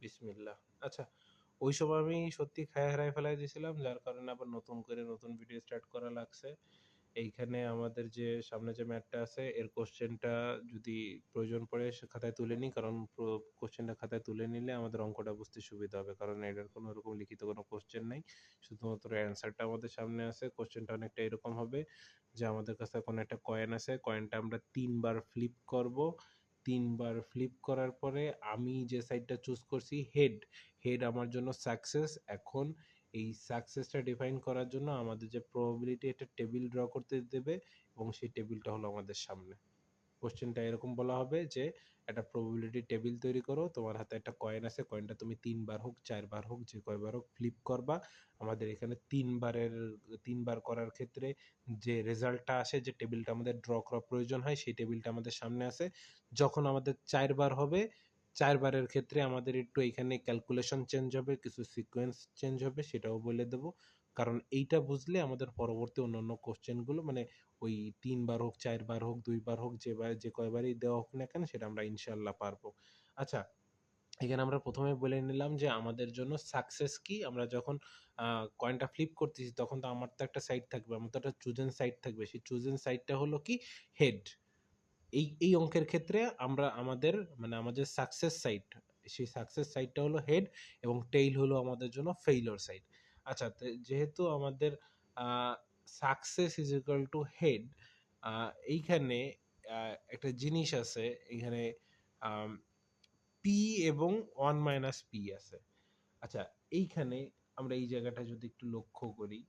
বিসমিল্লাহ। আচ্ছা, ওই সময় আমি সত্যি খায়া হারায় ফেলাই দিয়েছিলাম, যার কারণে আবার নতুন করে নতুন ভিডিও স্টার্ট করা লাগছে। এইখানে আমাদের যে সামনে যে ম্যাথটা আছে এর কোয়েশ্চেনটা যদি প্রয়োজন পড়ে সে খাতায় তুলে নিই, কারণ কোয়েশ্চেনটা খাতায় তুলে নিলে আমাদের অঙ্কটা বুঝতে সুবিধা হবে। কারণ এটার কোনো ওরকম লিখিত কোনো কোয়েশ্চেন নাই। শুধুমাত্র অ্যান্সারটা আমাদের সামনে আছে। কোয়েশ্চেনটা অনেকটা এরকম হবে যে আমাদের কাছে কোনো একটা কয়েন আছে। কয়েনটা আমরা ৩ বার ফ্লিপ করব। ৩ বার ফ্লিপ করার পরে আমি যে সাইডটা চুজ করছি হেড, হেড আমার জন্য সাকসেস। এখন এই সাকসেসটা ডিফাইন করার জন্য আমাদের যে প্রবাবিলিটি একটা টেবিল ড্র করতে দেবে এবং সেই টেবিলটা হলো আমাদের সামনে। কোশ্চেনটা এরকম বলা হবে যে একটা প্রবাবিলিটি টেবিল তৈরি করো, তোমার হাতে একটা কয়েন আছে, কয়েনটা তুমি ৩ বার হোক ৪ বার হোক যে কয়বার হোক ফ্লিপ করবা। আমাদের এখানে ৩ বার করার ক্ষেত্রে যে রেজাল্টটা আসে, যে টেবিলটা আমাদের ড্র করা প্রয়োজন হয় সেই টেবিলটা আমাদের সামনে আছে। যখন আমাদের ৪ বার হবে, ৪ বারের ক্ষেত্রে আমাদের একটু এখানে ক্যালকুলেশন চেঞ্জ হবে, কিছু সিকোয়েন্স চেঞ্জ হবে, সেটাও বলে দেব। কারণ এইটা বুঝলে আমাদের পরবর্তী অন্যান্য কোশ্চেনগুলো মানে ওই ৩ বার হোক, ৪ বার হোক, ২ বার হোক, যে কয়বারই দেওয়া হোক না কেন সেটা আমরা ইনশাআল্লাহ পারবো। আচ্ছা, এখানে আমরা ১ম এ বলে নিলাম যে আমাদের জন্য সাকসেস কি? আমরা যখন কয়েনটা ফ্লিপ করতেছি তখন তো আমার তো একটা সাইড থাকবে, আমার তো একটা চুজেন সাইড থাকবে। সেই চুজেন সাইডটা হলো কি? হেড। এই অঙ্কের ক্ষেত্রে আমরা আমাদের মানে আমাদের সাকসেস সাইড, সেই সাকসেস সাইডটা হলো হেড এবং টেইল হলো আমাদের জন্য ফেইলিউর সাইড। আচ্ছা, যেহেতু আমাদের success is equal to head, এইখানে একটা জিনিস আছে এখানে, পি এবং 1 মাইনাস পি আছে। আচ্ছা, এইখানে আমরা এই জায়গাটা যদি একটু লক্ষ্য করি,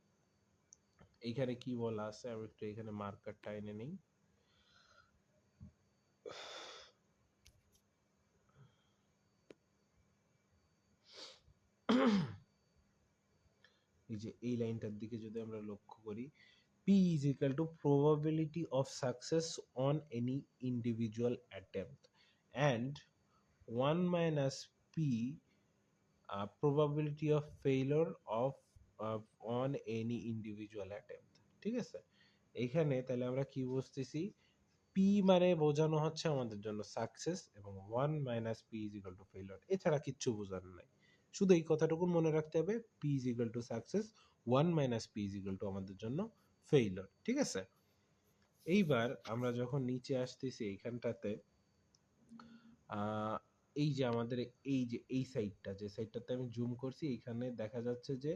এইখানে কি বলা আছে আমি একটু এখানে মার্কারটা এনে নেই। এই যে এই লাইনটার দিকে যদি আমরা লক্ষ্য করি, P is equal to probability of success on any individual attempt and 1 minus P probability of failure on any individual attempt। ঠিক আছে, এইখানে তাহলে আমরা কি বুঝতেছি? P মানে বোঝানো হচ্ছে আমাদের জন্য সাকসেস এবং 1 minus P is equal to failure, এছাড়া কিচ্ছু বোঝানো নাই। শুধু এই কথাটুকু মনে রাখতে হবে, P is equal to success, 1 minus P is equal to আমাদের জন্য ফেইলিউর। ঠিক আছে, এইবার আমরা যখন নিচে আসতেছি এইখানটাতে, এই যে আমাদের এই যে এই সাইডটা, যে সাইডটাতে আমি জুম করছি, এখানে দেখা যাচ্ছে যে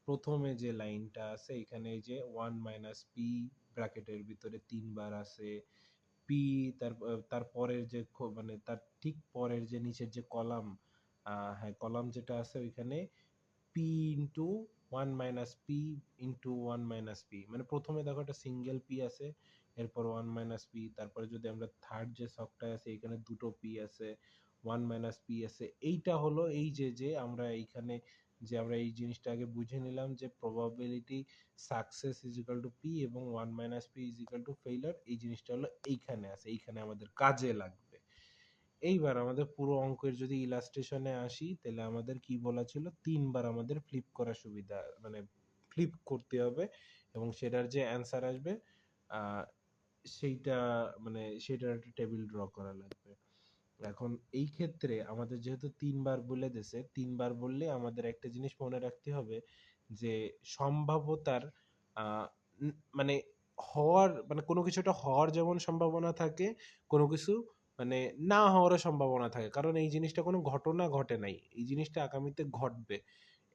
প্রথমে যে লাইনটা আছে এখানে এই যে 1 মাইনাস পি ব্র্যাকেটের ভিতরে ৩ বার আছে। পি তার পরের যে মানে তার ঠিক পরের যে নিচের যে কলাম, হ্যাঁ কলাম যেটা আছে ওইখানে P into 1 minus P into 1 minus P, মানে প্রথমে দেখো একটা সিঙ্গেল পি আছে, এরপর 1 মাইনাস পি, তারপরে যদি আমরা থার্ড যে ছকটায় আছে এখানে দুটো পি আছে, 1 মাইনাস পি আছে। এইটা হলো এই যে আমরা এইখানে যে আমরা এই জিনিসটা আগে বুঝে নিলাম যে probability success is equal to P এবং 1 minus P is equal to failure, এই জিনিসটা হলো এইখানে আছে, এইখানে আমাদের কাজে লাগবে। এইবার আমাদের পুরো অঙ্কের যদি ইলাস্ট্রেশনে আসি, তাহলে আমাদের কি বলা ছিল? ৩ বার আমাদের ফ্লিপ করার সুবিধা, মানে ফ্লিপ করতে হবে এবং সেটার যে অ্যান্সার আসবে আ সেইটা মানে সেটার একটা টেবিল ড্র করা লাগবে। এখন এই ক্ষেত্রে আমাদের যেহেতু ৩ বার বলে দিছে, ৩ বার বললে আমাদের একটা জিনিস মনে রাখতে হবে যে সম্ভাব্যতার আ মানে হওয়ার মানে কোনো কিছু একটা হওয়ার যেমন সম্ভাবনা থাকে, কোনো কিছু মানে না হওয়ারও সম্ভাবনা থাকে। কারণ এই জিনিসটা কোনো ঘটনা ঘটে নাই। এই জিনিসটা আগামীতে ঘটবে।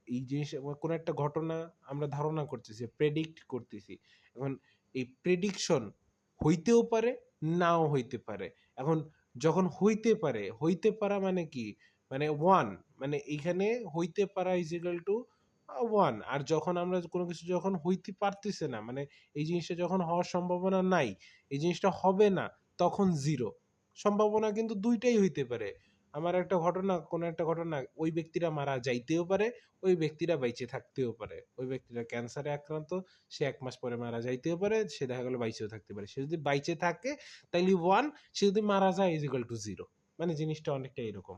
এই জিনিস কোনো একটা ঘটনা আমরা ধারণা করতেছি, প্রেডিক্ট করতেছি। এখন এই প্রেডিকশন হইতেও পারে, নাও হইতে পারে। এখন যখন হইতে পারে, হইতে পারা মানে কি? মানে 1, মানে এইখানে হইতে পারা ইজ ইকুয়াল টু 1। আর যখন আমরা কোনো কিছু যখন হইতে পারতেছে না, মানে এই জিনিসটা যখন হওয়ার সম্ভাবনা নাই, এই জিনিসটা হবে না, তখন 0। সম্ভাবনা কিন্তু ২ টাই হইতে পারে। আমার একটা ঘটনা, কোনো একটা ঘটনা, ওই ব্যক্তিরা মারা যাইতেও পারে, ওই ব্যক্তিরা বাইচে থাকতেও পারে। ওই ব্যক্তিরা ক্যান্সারে আক্রান্ত, সে ১ মাস পরে মারা যাইতেও পারে, সে দেখা গেল বাইচেও থাকতে পারে। সে যদি বাইচে থাকে তাইলে 1, সে যদি মারা যায় ইজ ইকুয়াল টু 0। মানে জিনিসটা অনেকটা এরকম।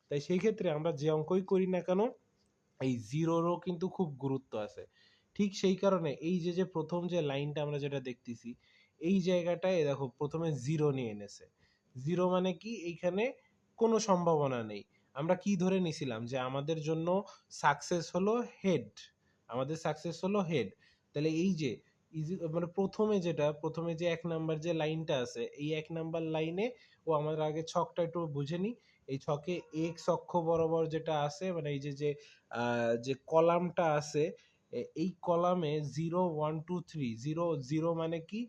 তাই সেই ক্ষেত্রে আমরা যে অঙ্কই করি না কেন, এই 0 রও কিন্তু খুব গুরুত্ব আছে। ঠিক সেই কারণে এই যে ১ম যে লাইনটা আমরা যেটা দেখতেছি, এই জায়গাটায় দেখো ১ম এ 0 নিয়ে এনেছে। 0 মানে কি? এইখানে কোনো সম্ভাবনা নেই। আমরা কি ধরে নিছিলাম যে আমাদের জন্য সাকসেস হলো হেড, আমাদের সাকসেস হলো হেড। তাহলে এই যে ইজি মানে প্রথমে যে ১ নাম্বার যে লাইনটা আছে, এই ১ নাম্বার লাইনে আমার আগে ছকটা একটু বুঝে নিই। এই ছকে এক্স অক্ষ বরাবর যেটা আছে মানে এই যে কলামটা আছে, এই কলামে 0 1 2 3 0 0 মানে কি?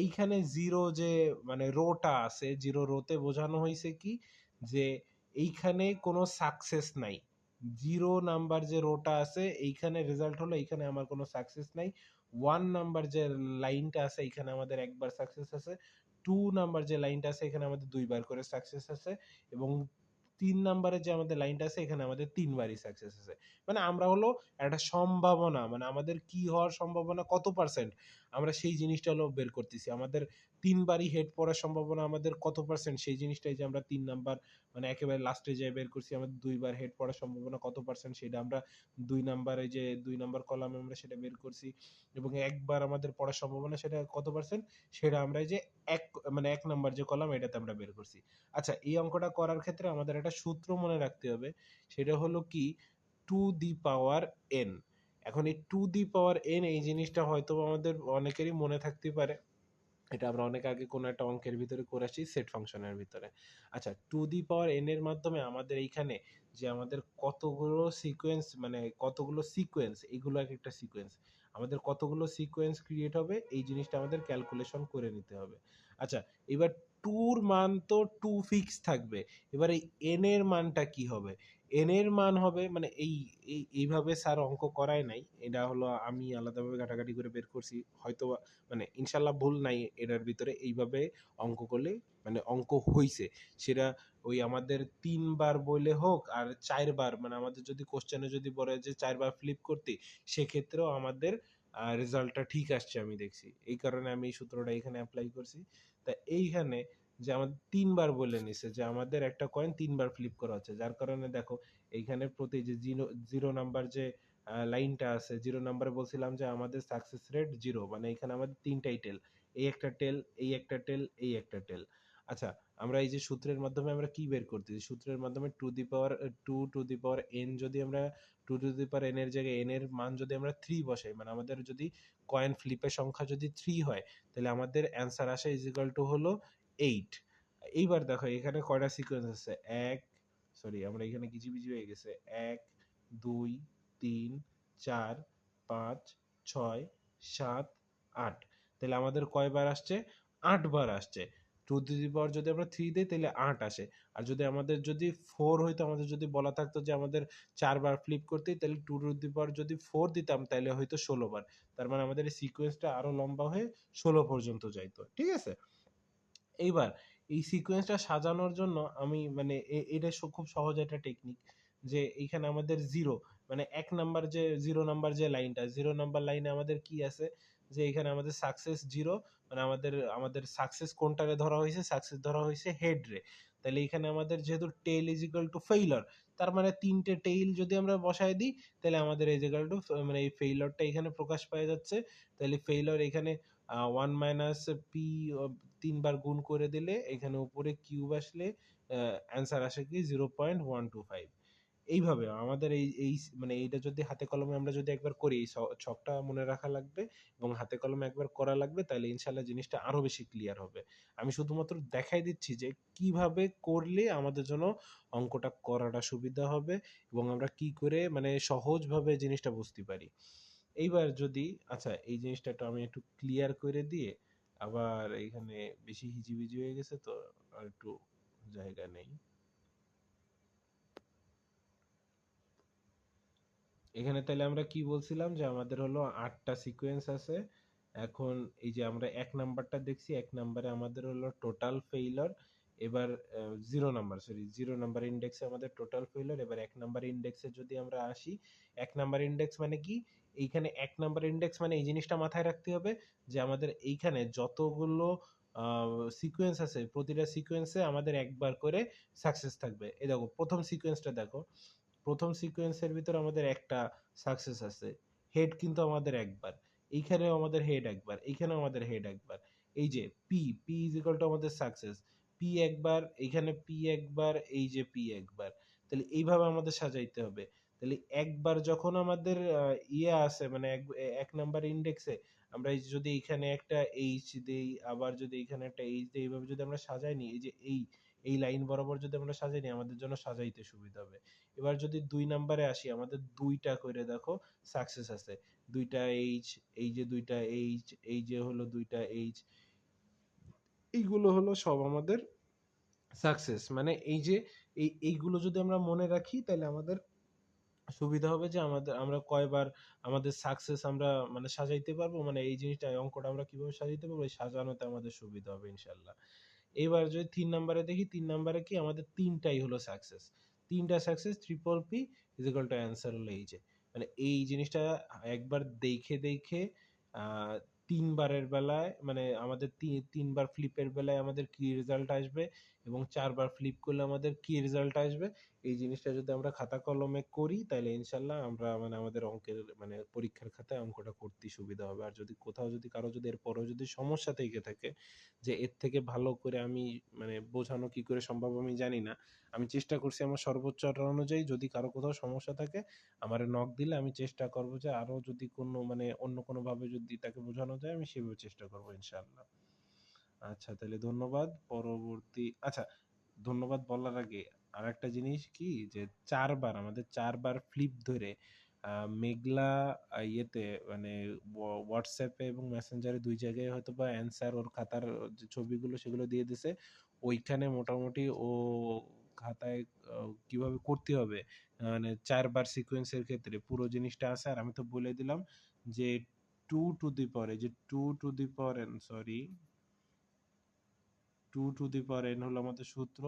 এইখানে 0 যে মানে রোটা আছে, 0 রোতে বোঝানো হইছে কি? যে এইখানে কোনো সাকসেস নাই। 0 নাম্বার যে রোটা আছে এইখানে রেজাল্ট হলো এইখানে আমার কোনো সাকসেস নাই। 1 নাম্বার যে লাইনটা আছে এইখানে আমাদের একবার সাকসেস আছে। 2 নাম্বার যে লাইনটা আছে এখানে আমাদের ২ বার করে সাকসেস আছে এবং ৩ নাম্বারে যে আমাদের লাইনটা আছে এখানে আমাদের ৩ বারই সাকসেস আছে। মানে আমরা হলো একটা সম্ভাবনা মানে আমাদের কি হওয়ার সম্ভাবনা কত পার্সেন্ট আমরা সেই জিনিসটা হলো বের করতেছি। আমাদের ৩ বারই হেড পড়ার সম্ভাবনা আমাদের কত পার্সেন্ট সেই জিনিসটাই যে আমরা ৩ নাম্বার মানে একেবারে লাস্টে যেয়ে বের করছি। আমাদের ২ বার হেড পড়ার সম্ভাবনা কত পার্সেন্ট সেটা আমরা ২ নাম্বারে যে ২ নাম্বার কলামে আমরা সেটা বের করছি এবং একবার আমাদের পড়ার সম্ভাবনা সেটা কত পার্সেন্ট সেটা আমরা এই যে এক মানে ১ নাম্বার যে কলাম এটাতে আমরা বের করছি। আচ্ছা এই অঙ্কটা করার ক্ষেত্রে আমাদের একটা সূত্র মনে রাখতে হবে। সেটা হলো কি টু দি পাওয়ার এন। এখন এই টু দি পাওয়ার এন এই জিনিসটা হয়তো আমাদের অনেকেরই মনে থাকতে পারে। এটা আমরা অনেক আগে কোনো একটা অঙ্কের ভিতরে করে আসছি সেট ফাংশনের ভিতরে। আচ্ছা টু দি পাওয়ার এন এর মাধ্যমে আমাদের এইখানে যে আমাদের কতগুলো সিকোয়েন্স মানে কতগুলো সিকোয়েন্স এগুলো এক একটা সিকোয়েন্স আমাদের কতগুলো সিকোয়েন্স ক্রিয়েট হবে এই জিনিসটা আমাদের ক্যালকুলেশন করে নিতে হবে। আচ্ছা এবার টুর মান তো টু ফিক্স থাকবে, এবার এই এন এর মানটা কি হবে? এন এর মান হবে মানে এইভাবে স্যার অঙ্ক করায় নাই, এটা হলো আমি আলাদাভাবে ঘাটাঘাটি করে বের করছি হয়তো মানে ইনশাল্লাহ ভুল নাই এটার ভিতরে। এইভাবে অঙ্ক করলে মানে অঙ্ক হইছে সেটা ওই আমাদের ৩ বার বইলে হোক আর ৪ বার মানে আমাদের যদি কোশ্চেনে যদি বলে যে ৪ বার ফ্লিপ করতে সেক্ষেত্রেও আমাদের রেজাল্টটা ঠিক আসছে আমি দেখছি। এই কারণে আমি এই সূত্রটা এখানে অ্যাপ্লাই করছি। তা এইখানে যে আমাদের ৩ বার বলে নিছে যে আমাদের একটা কয়েন ৩ বার ফ্লিপ করা হচ্ছে, যার কারণে দেখো এইখানে প্রতি যে 0 নাম্বার যে লাইনটা আছে 0 নাম্বারে বলছিলাম যে আমাদের সাকসেস রেট 0 মানে এখানে আমাদের ৩টাই টেল। এই একটা টেল, এই একটা টেল, এই একটা টেল। আচ্ছা আমরা এই যে সূত্রের মাধ্যমে আমরা কি বের করতেছি? সূত্রের মাধ্যমে to the power 2 to the power n যদি আমরা 2 টু দি পাওয়ার n এর জায়গায় n এর মান যদি আমরা ৩ বসাই মানে আমাদের যদি কয়েন ফ্লিপের সংখ্যা যদি ৩ হয় তাহলে আমাদের অ্যান্সার আসে ইজ ইকুয়াল টু হলো 8। এইবার দেখো এখানে কয়টা সিকোয়েন্স আছে? ১ সরি আমরা এখানে গিজিবিজি হয়ে গেছে। ১ ২ ৩ ৪ ৫ ৬ ৭ ৮। তাহলে আমাদের কয়বার আসছে? ৮ বার আসছে। টু টু দি পাওয়ার যদি আমরা 3 দেই তাহলে ৮ আসে। আর যদি আমাদের যদি 4 হইতো আমাদের যদি বলা থাকতো যে আমাদের ৪ বার ফ্লিপ করতে তাহলে টু টু দি পাওয়ার যদি 4 দিতাম তাহলে হয়তো ১৬ বার। তার মানে আমাদের এই সিকোয়েন্সটা আরো লম্বা হয়ে ১৬ পর্যন্ত যাইতো। ঠিক আছে? এইবার এই সিকোয়েন্সটা সাজানোর জন্য আমি মানে এটা খুব সহজ একটা টেকনিক যে এইখানে আমাদের 0 মানে ১ নাম্বার যে 0 নাম্বার যে লাইনটা 0 নাম্বার লাইনে আমাদের কি আছে যে এখানে আমাদের সাকসেস 0 মানে আমাদের সাকসেস কোনটারে ধরা হয়েছে? সাকসেস ধরা হয়েছে হেড রে। তাহলে এখানে আমাদের যেহেতু tail is equal to failure, তার মানে ৩টে টেইল যদি আমরা বসায় দিই তাহলে আমাদের ইজ ইকুয়াল টু মানে এই ফেইলিউরটা এখানে প্রকাশ পাওয়া যাচ্ছে। তাহলে ফেইলিউর এখানে 1 মাইনাস পি ৩ বার গুণ করে দিলে এখানে উপরে কিউব আসলে অ্যান্সার আসে কি 0.125। এইভাবে আমাদের এই মানে এইটা যদি হাতে কলমে আমরা যদি একবার করি এই ছকটা মনে রাখা লাগবে এবং হাতে কলমে একবার করা লাগবে তাহলে ইনশাল্লাহ জিনিসটা আরো বেশি ক্লিয়ার হবে। আমি শুধুমাত্র দেখাই দিচ্ছি যে কিভাবে করলে আমাদের জন্য অঙ্কটা করাটা সুবিধা হবে এবং আমরা কি করে মানে সহজভাবে জিনিসটা বুঝতে পারি। এইবার যদি আচ্ছা এই জিনিসটা একটু আমি একটু ক্লিয়ার করে দিয়ে আবার এইখানে বেশি হিজিবিজি হয়ে গেছে তো আর একটু জায়গা নেই। এখানে তাহলে আমরা কি বলছিলাম যে আমাদের হলো ৮টা সিকোয়েন্স আছে। এখন এই যে আমরা ১ নাম্বারটা দেখছি ১ নাম্বারে আমাদের হলো টোটাল ফেইলিউর। এবার ০ নাম্বার সরি ০ নাম্বার ইনডেক্সে আমাদের টোটাল ফেইলিউর। এবার ১ নাম্বার ইনডেক্সে যদি আমরা আসি, ১ নাম্বার ইনডেক্স মানে কি? এইখানে ১ নাম্বার ইনডেক্স মানে এই জিনিসটা মাথায় রাখতে হবে যে আমাদের এইখানে যতগুলো আ সিকোয়েন্স আছে প্রতিটা সিকোয়েন্সে আমাদের একবার করে সাকসেস থাকবে। এই দেখো ১ম সিকোয়েন্সটা দেখো। ১ম সিকোয়েন্সের ভিতরে আমাদের একটা সাকসেস আছে। হেড কিন্তু আমাদের একবার। এইখানেও আমাদের হেড একবার, এইখানেও আমাদের হেড একবার। এই যে P, P is equal to আমাদের সাকসেস। পি একবার, এইখানে পি একবার, এই যে পি একবার। তাহলে এইভাবে আমাদের সাজাইতে হবে। তাহলে একবার যখন আমাদের ইয়ে আছে মানে এক নাম্বার ইন্ডেক্সে আমরা এই যে যদি এইখানে একটা এইচ দেই, আবার যদি এইখানে একটা এইচ দেই, এইভাবে যদি আমরা সাজাই নিই, এই যে এই লাইন বরাবর যদি আমরা সাজাই নিই, আমাদের জন্য সাজাইতে সুবিধা হবে। এবার যদি ২ নাম্বারে আসি, আমাদের ২ টা করে দেখো সাকসেস আছে। ২ টা এইচ, এই যে ২ টা এইচ, এই যে হলো ২ টা এইচ, এইগুলো হলো সব আমাদের সাকসেস। মানে এই যে এইগুলো যদি আমরা মনে রাখি, তাহলে আমাদের সুবিধা হবে যে আমরা কয়বার আমাদের সাকসেস আমরা মানে সাজাইতে পারবো, মানে এই জিনিসটা অঙ্কটা আমরা কিভাবে সাজাইতে পারবো, এই সাজানোতে আমাদের সুবিধা হবে ইনশাল্লাহ। এবার যদি ৩ নাম্বারে দেখি, ৩ নাম্বারে কি আমাদের ৩টাই হলো সাকসেস। ৩টা success, triple P is equal to answer হলো এই যে। মানে এই জিনিসটা একবার দেখে আ ৩ বারের বেলায় মানে আমাদের ৩ বার ফ্লিপের বেলায় আমাদের কি রেজাল্ট আসবে এবং ৪ বার ফ্লিপ করলে আমাদের কি রেজাল্ট আসবে, এই জিনিসটা যদি আমরা খাতা কলমে করি, তাইলে ইনশাল্লাহ আমরা মানে আমাদের অঙ্কের মানে পরীক্ষার খাতায় অঙ্কটা করতেই সুবিধা হবে। আর যদি কোথাও যদি কারো যদি এরপরেও যদি সমস্যা থেকে থাকে যে এর থেকে ভালো করে আমি মানে বোঝানো কি করে সম্ভব আমি জানি না। আমি চেষ্টা করছি আমার সর্বোচ্চটা অনুযায়ী। যদি কারো কোথাও সমস্যা থাকে আমারে নক দিলে আমি চেষ্টা করব যে আরো যদি কোনো মানে অন্য কোনোভাবে যদি তাকে বোঝানো যায় আমি সেভাবে চেষ্টা করব ইনশাআল্লাহ। আচ্ছা তাহলে ধন্যবাদ। আচ্ছা, ধন্যবাদ বলার আগে আরেকটা জিনিস কি যে ৪ বার আমাদের ৪ বার ফ্লিপ ধরে মেঘলা ইয়েতে মানে WhatsApp এ এবং Messenger এ ২ জায়গায় হয়তোবা অ্যান্সার ওর খাতার যে ছবিগুলো সেগুলো দিয়ে দিছে। ওইখানে মোটামুটি ও খাতায় কিভাবে করতে হবে মানে ৪ বার সিকোয়েন্সের ক্ষেত্রে পুরো জিনিসটা আছে। আর আমি তো বলে দিলাম যে 2 টু দি পাওয়ার এই যে 2 to the power n sorry 2 to the power n হলো আমাদের সূত্র।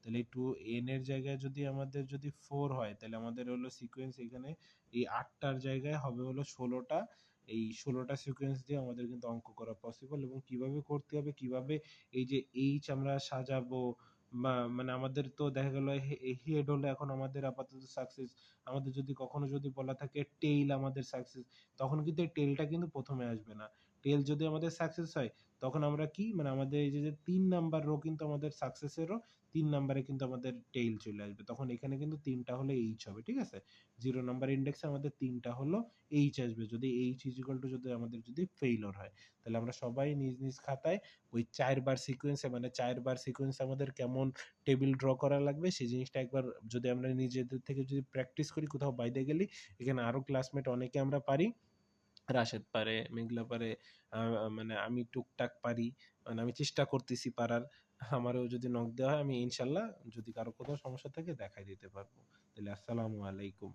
তাহলে এই 2 n এর জায়গায় যদি আমাদের যদি 4 হয়, তাহলে আমাদের হলো সিকোয়েন্স এখানে এই ৮ টার জায়গায় হবে হলো ১৬ টা। এই ১৬ টা সিকোয়েন্স দিয়ে আমাদের কিন্তু অঙ্ক করা পসিবল। এবং কিভাবে করতে হবে, কিভাবে এই যে এইচ আমরা সাজাবো বা মানে আমাদের তো দেখা গেল হেড হলো এখন আমাদের আপাতত সাকসেস। আমাদের যদি কখনো যদি বলা থাকে টেইল আমাদের সাকসেস, তখন কিন্তু এই টেইলটা কিন্তু ১ম এ আসবে না। টেইল যদি আমাদের সাকসেস হয়, তখন আমরা কি মানে আমাদের এই যে ৩ নাম্বার রো কিন্তু আমাদের সাকসেসেরও ৩ নাম্বারে কিন্তু আমাদের টেইল চলে আসবে। তখন এখানে কিন্তু ৩ টা হলো এইচ হবে। ঠিক আছে? 0 নাম্বার ইনডেক্সে আমাদের ৩ টা হলো এইচ আসবে। যদি এইচ ইজ ইকুয়াল টু যদি আমাদের যদি ফেইলিউর হয়। তাহলে আমরা সবাই নিজ খাতায় ওই ৪ বার সিকোয়েন্সে মানে ৪ বার সিকোয়েন্স আমাদের কেমন টেবিল ড্র করা লাগবে সেই জিনিসটা একবার যদি আমরা নিজেদের থেকে যদি প্র্যাকটিস করি কোথাও বাইরে গেলে, এখানে আরো ক্লাসমেট অনেকে আমরা পারি। রাশেদ পারে, মেঘলা পারে, আ মানে আমি টুকটাক পারি। মানে আমি চেষ্টা করতেছি পারার। আমারও যদি নক দেওয়া হয় আমি ইনশাআল্লাহ যদি কারো কোথাও সমস্যা থাকে দেখাই দিতে পারবো। তাহলে আসসালামু আলাইকুম।